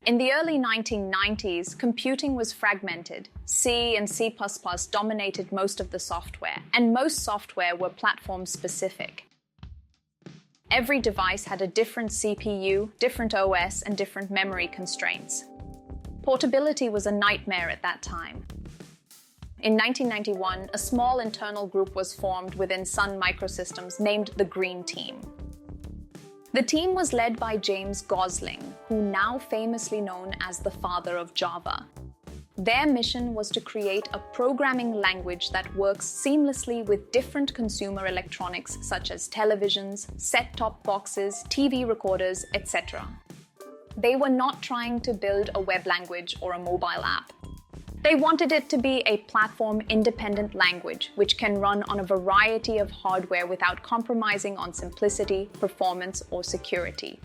In the early 1990s, computing was fragmented. C and C++ dominated most of the software, and most software were platform-specific. Every device had a different CPU, different OS, and different memory constraints. Portability was a nightmare at that time. In 1991, a small internal group was formed within Sun Microsystems named the Green Team. The team was led by James Gosling, who now famously known as the father of Java. Their mission was to create a programming language that works seamlessly with different consumer electronics such as televisions, set-top boxes, TV recorders, etc. They were not trying to build a web language or a mobile app. They wanted it to be a platform-independent language which can run on a variety of hardware without compromising on simplicity, performance, or security.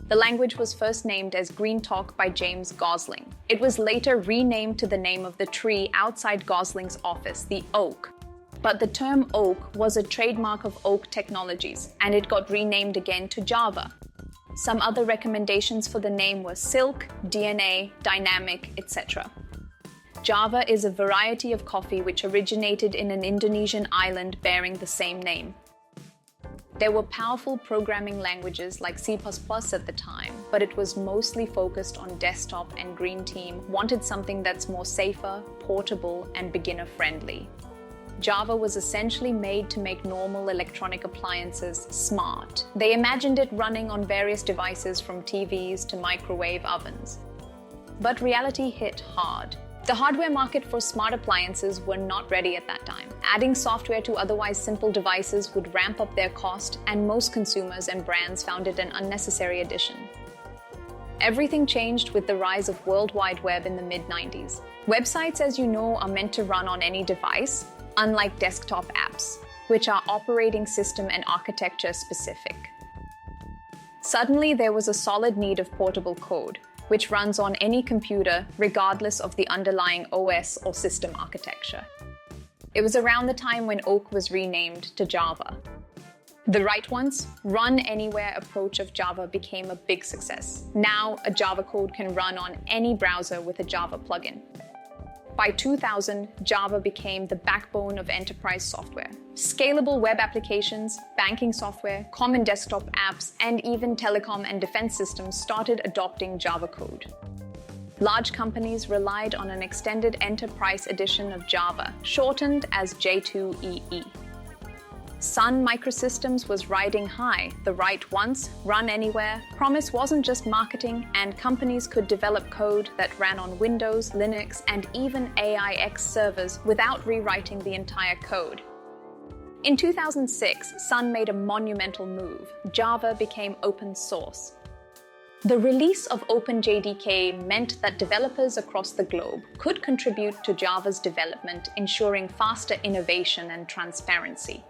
The language was first named as GreenTalk by James Gosling. It was later renamed to the name of the tree outside Gosling's office, the oak. But the term oak was a trademark of Oak Technologies, and it got renamed again to Java. Some other recommendations for the name were Silk, DNA, Dynamic, etc. Java is a variety of coffee which originated in an Indonesian island bearing the same name. There were powerful programming languages like C++ at the time, but it was mostly focused on desktop, and Green Team wanted something that's more safer, portable, and beginner-friendly. Java was essentially made to make normal electronic appliances smart. They imagined it running on various devices from TVs to microwave ovens. But reality hit hard. The hardware market for smart appliances were not ready at that time. Adding software to otherwise simple devices would ramp up their cost, and most consumers and brands found it an unnecessary addition. Everything changed with the rise of World Wide Web in the mid-90s. Websites, as you know, are meant to run on any device, unlike desktop apps, which are operating system and architecture specific. Suddenly, there was a solid need of portable code, which runs on any computer regardless of the underlying OS or system architecture. It was around the time when Oak was renamed to Java. The right once, run anywhere approach of Java became a big success. Now, a Java code can run on any browser with a Java plugin. By 2000, Java became the backbone of enterprise software. Scalable web applications, banking software, common desktop apps, and even telecom and defense systems started adopting Java code. Large companies relied on an extended enterprise edition of Java, shortened as J2EE. Sun Microsystems was riding high. The write once, run anywhere promise wasn't just marketing, and companies could develop code that ran on Windows, Linux, and even AIX servers without rewriting the entire code. In 2006, Sun made a monumental move. Java became open source. The release of OpenJDK meant that developers across the globe could contribute to Java's development, ensuring faster innovation and transparency.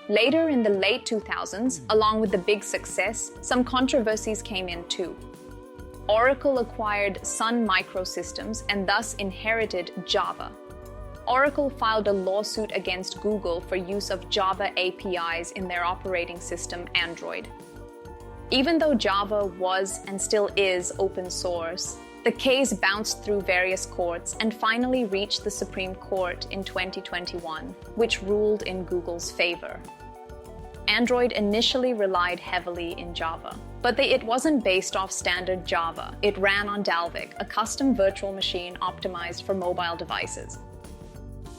Later in the late 2000s, along with the big success, some controversies came in too. Oracle acquired Sun Microsystems and thus inherited Java. Oracle filed a lawsuit against Google for use of Java APIs in their operating system Android. Even though Java was and still is open source, the case bounced through various courts and finally reached the Supreme Court in 2021, which ruled in Google's favor. Android initially relied heavily in Java, but it wasn't based off standard Java. It ran on Dalvik, a custom virtual machine optimized for mobile devices.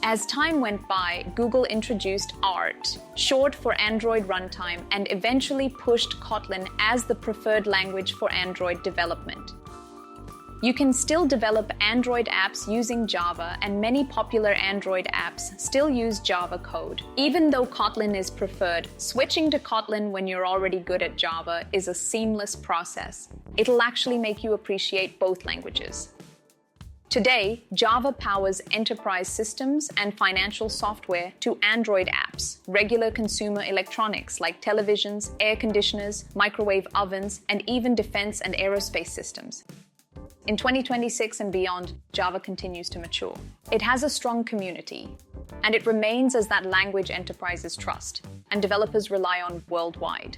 As time went by, Google introduced ART, short for Android Runtime, and eventually pushed Kotlin as the preferred language for Android development. You can still develop Android apps using Java, and many popular Android apps still use Java code. Even though Kotlin is preferred, switching to Kotlin when you're already good at Java is a seamless process. It'll actually make you appreciate both languages. Today, Java powers enterprise systems and financial software to Android apps, regular consumer electronics like televisions, air conditioners, microwave ovens, and even defense and aerospace systems. In 2026 and beyond, Java continues to mature. It has a strong community, and it remains as that language enterprises trust and developers rely on worldwide.